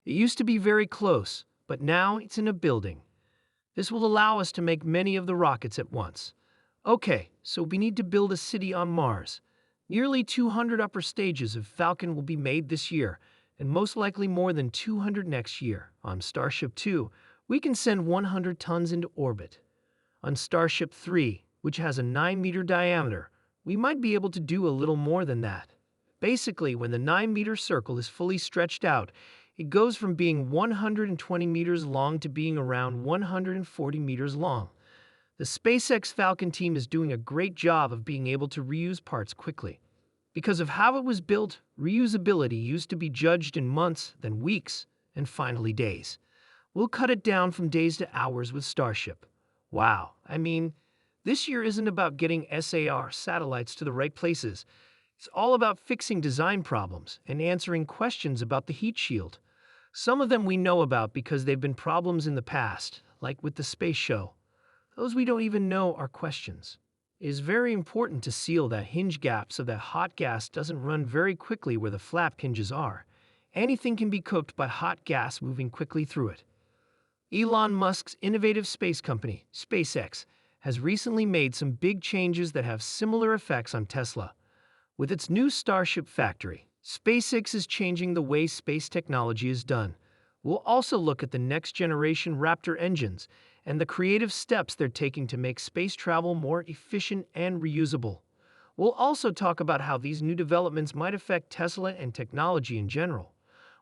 It used to be very close, but now it's in a building. This will allow us to make many of the rockets at once. Okay, so we need to build a city on Mars. Nearly 200 upper stages of Falcon will be made this year, and most likely more than 200 next year. On Starship 2, we can send 100 tons into orbit. On Starship 3, which has a 9-meter diameter, we might be able to do a little more than that. Basically, when the 9-meter circle is fully stretched out, it goes from being 120 meters long to being around 140 meters long. The SpaceX Falcon team is doing a great job of being able to reuse parts quickly. Because of how it was built, reusability used to be judged in months, then weeks, and finally days. We'll cut it down from days to hours with Starship. Wow, this year isn't about getting SAR satellites to the right places. It's all about fixing design problems and answering questions about the heat shield. Some of them we know about because they've been problems in the past, like with the space show. Those we don't even know are questions. It is very important to seal that hinge gap so that hot gas doesn't run very quickly where the flap hinges are. Anything can be cooked by hot gas moving quickly through it. Elon Musk's innovative space company, SpaceX, has recently made some big changes that have similar effects on Tesla. With its new Starship factory, SpaceX is changing the way space technology is done. We'll also look at the next-generation Raptor engines and the creative steps they're taking to make space travel more efficient and reusable. We'll also talk about how these new developments might affect Tesla and technology in general.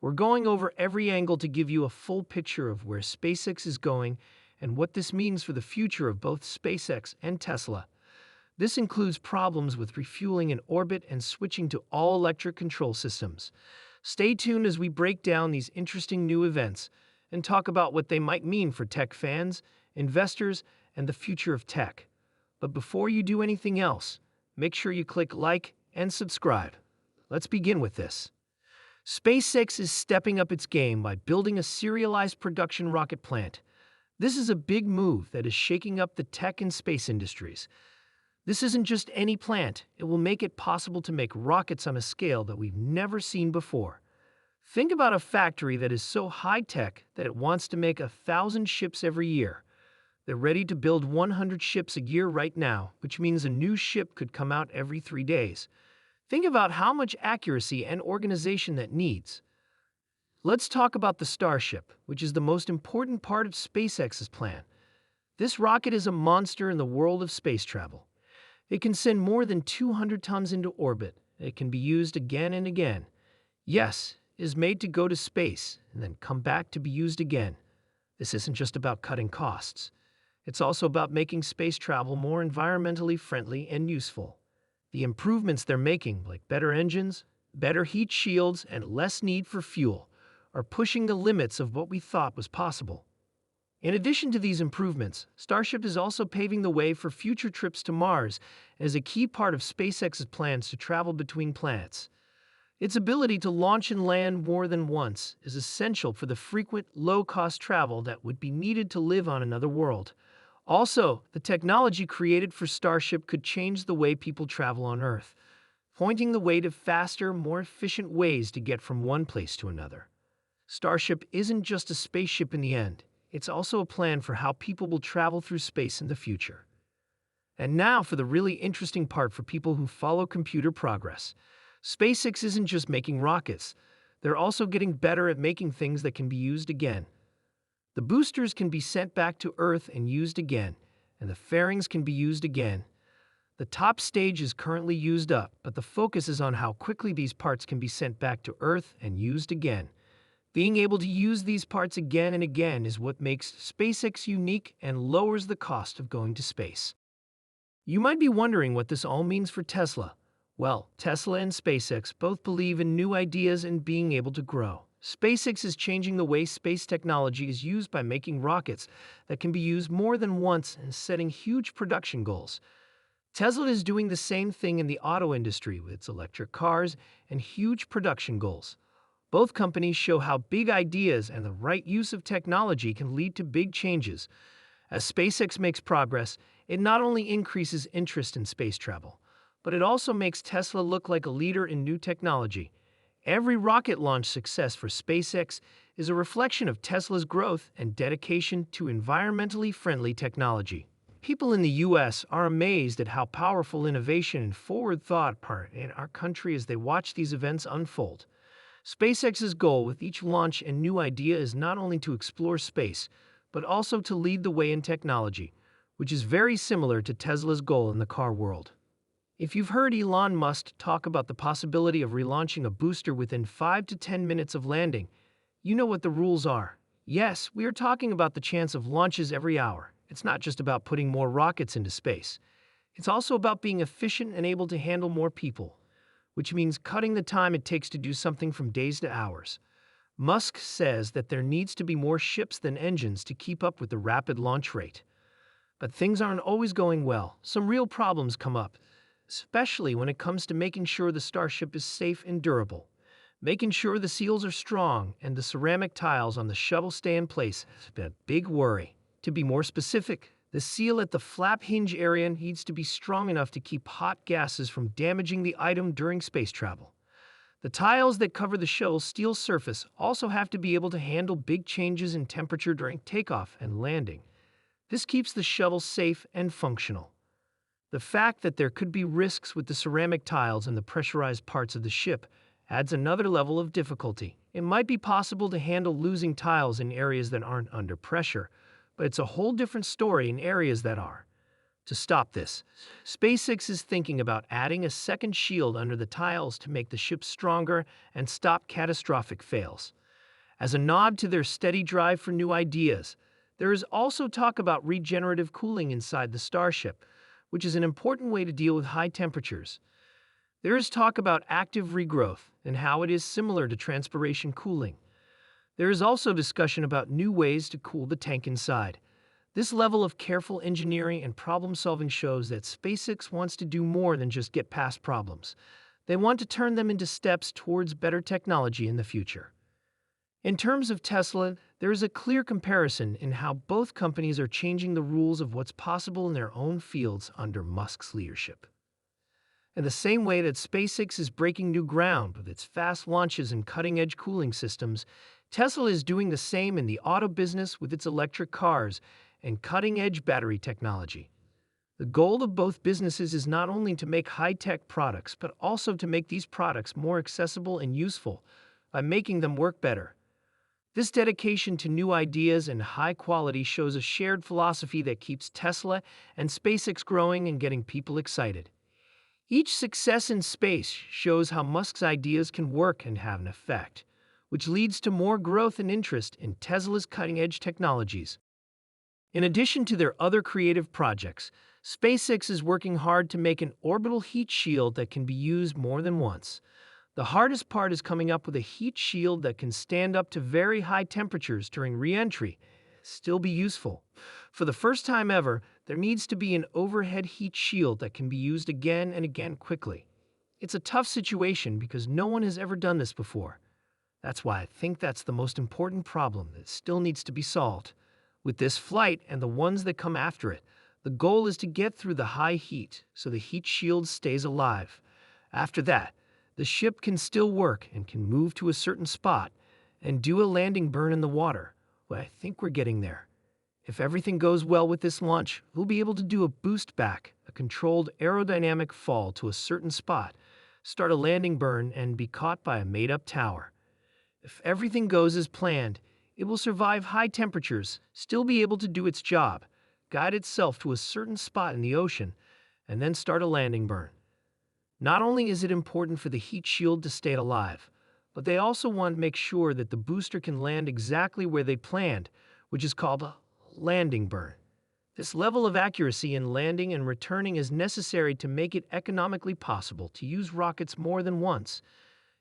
We're going over every angle to give you a full picture of where SpaceX is going and what this means for the future of both SpaceX and Tesla. This includes problems with refueling in orbit and switching to all-electric control systems. Stay tuned as we break down these interesting new events and talk about what they might mean for tech fans, investors, and the future of tech. But before you do anything else, make sure you click like and subscribe. Let's begin with this. SpaceX is stepping up its game by building a serialized production rocket plant. This is a big move that is shaking up the tech and space industries. This isn't just any plant. It will make it possible to make rockets on a scale that we've never seen before. Think about a factory that is so high-tech that it wants to make 1,000 ships every year. They're ready to build 100 ships a year right now, which means a new ship could come out every 3 days. Think about how much accuracy and organization that needs. Let's talk about the Starship, which is the most important part of SpaceX's plan. This rocket is a monster in the world of space travel. It can send more than 200 tons into orbit. It can be used again and again. Yes, it is made to go to space and then come back to be used again. This isn't just about cutting costs. It's also about making space travel more environmentally friendly and useful. The improvements they're making, like better engines, better heat shields, and less need for fuel, are pushing the limits of what we thought was possible. In addition to these improvements, Starship is also paving the way for future trips to Mars as a key part of SpaceX's plans to travel between planets. Its ability to launch and land more than once is essential for the frequent, low-cost travel that would be needed to live on another world. Also, the technology created for Starship could change the way people travel on Earth, pointing the way to faster, more efficient ways to get from one place to another. Starship isn't just a spaceship in the end. It's also a plan for how people will travel through space in the future. And now for the really interesting part for people who follow computer progress. SpaceX isn't just making rockets. They're also getting better at making things that can be used again. The boosters can be sent back to Earth and used again, and the fairings can be used again. The top stage is currently used up, but the focus is on how quickly these parts can be sent back to Earth and used again. Being able to use these parts again and again is what makes SpaceX unique and lowers the cost of going to space. You might be wondering what this all means for Tesla. Well, Tesla and SpaceX both believe in new ideas and being able to grow. SpaceX is changing the way space technology is used by making rockets that can be used more than once and setting huge production goals. Tesla is doing the same thing in the auto industry with its electric cars and huge production goals. Both companies show how big ideas and the right use of technology can lead to big changes. As SpaceX makes progress, it not only increases interest in space travel, but it also makes Tesla look like a leader in new technology. Every rocket launch success for SpaceX is a reflection of Tesla's growth and dedication to environmentally friendly technology. People in the U.S. are amazed at how powerful innovation and forward thought are in our country as they watch these events unfold. SpaceX's goal with each launch and new idea is not only to explore space, but also to lead the way in technology, which is very similar to Tesla's goal in the car world. If you've heard Elon Musk talk about the possibility of relaunching a booster within 5 to 10 minutes of landing, you know what the rules are. Yes, we are talking about the chance of launches every hour. It's not just about putting more rockets into space. It's also about being efficient and able to handle more people, which means cutting the time it takes to do something from days to hours. Musk says that there needs to be more ships than engines to keep up with the rapid launch rate. But things aren't always going well. Some real problems come up, especially when it comes to making sure the Starship is safe and durable. Making sure the seals are strong and the ceramic tiles on the shuttle stay in place has been a big worry. To be more specific, the seal at the flap hinge area needs to be strong enough to keep hot gases from damaging the item during space travel. The tiles that cover the shuttle's steel surface also have to be able to handle big changes in temperature during takeoff and landing. This keeps the shuttle safe and functional. The fact that there could be risks with the ceramic tiles and the pressurized parts of the ship adds another level of difficulty. It might be possible to handle losing tiles in areas that aren't under pressure, but it's a whole different story in areas that are. To stop this, SpaceX is thinking about adding a second shield under the tiles to make the ship stronger and stop catastrophic fails. As a nod to their steady drive for new ideas, there is also talk about regenerative cooling inside the Starship, which is an important way to deal with high temperatures. There is talk about active regrowth and how it is similar to transpiration cooling. There is also discussion about new ways to cool the tank inside. This level of careful engineering and problem-solving shows that SpaceX wants to do more than just get past problems. They want to turn them into steps towards better technology in the future. In terms of Tesla, there is a clear comparison in how both companies are changing the rules of what's possible in their own fields under Musk's leadership. In the same way that SpaceX is breaking new ground with its fast launches and cutting-edge cooling systems, Tesla is doing the same in the auto business with its electric cars and cutting-edge battery technology. The goal of both businesses is not only to make high-tech products, but also to make these products more accessible and useful by making them work better. This dedication to new ideas and high quality shows a shared philosophy that keeps Tesla and SpaceX growing and getting people excited. Each success in space shows how Musk's ideas can work and have an effect, which leads to more growth and interest in Tesla's cutting-edge technologies. In addition to their other creative projects, SpaceX is working hard to make an orbital heat shield that can be used more than once. The hardest part is coming up with a heat shield that can stand up to very high temperatures during re-entry, still be useful. For the first time ever, there needs to be an overhead heat shield that can be used again and again quickly. It's a tough situation because no one has ever done this before. That's why I think that's the most important problem that still needs to be solved. With this flight and the ones that come after it, the goal is to get through the high heat so the heat shield stays alive. After that, the ship can still work and can move to a certain spot and do a landing burn in the water. Well, I think we're getting there. If everything goes well with this launch, we'll be able to do a boost back, a controlled aerodynamic fall to a certain spot, start a landing burn, and be caught by a made-up tower. If everything goes as planned, it will survive high temperatures, still be able to do its job, guide itself to a certain spot in the ocean, and then start a landing burn. Not only is it important for the heat shield to stay alive, but they also want to make sure that the booster can land exactly where they planned, which is called a landing burn. This level of accuracy in landing and returning is necessary to make it economically possible to use rockets more than once.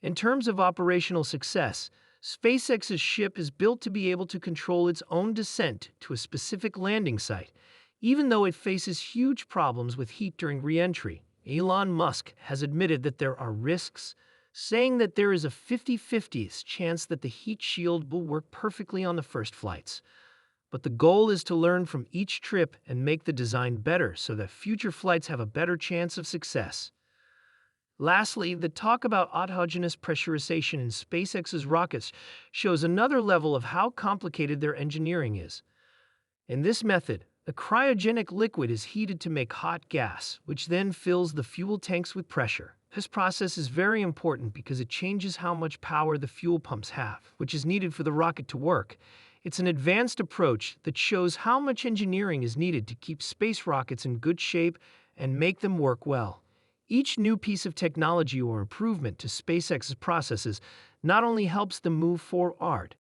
In terms of operational success, SpaceX's ship is built to be able to control its own descent to a specific landing site, even though it faces huge problems with heat during re-entry. Elon Musk has admitted that there are risks, saying that there is a 50-50 chance that the heat shield will work perfectly on the first flights. But the goal is to learn from each trip and make the design better so that future flights have a better chance of success. Lastly, the talk about autogenous pressurization in SpaceX's rockets shows another level of how complicated their engineering is. In this method, the cryogenic liquid is heated to make hot gas, which then fills the fuel tanks with pressure. This process is very important because it changes how much power the fuel pumps have, which is needed for the rocket to work. It's an advanced approach that shows how much engineering is needed to keep space rockets in good shape and make them work well. Each new piece of technology or improvement to SpaceX's processes not only helps them move forward,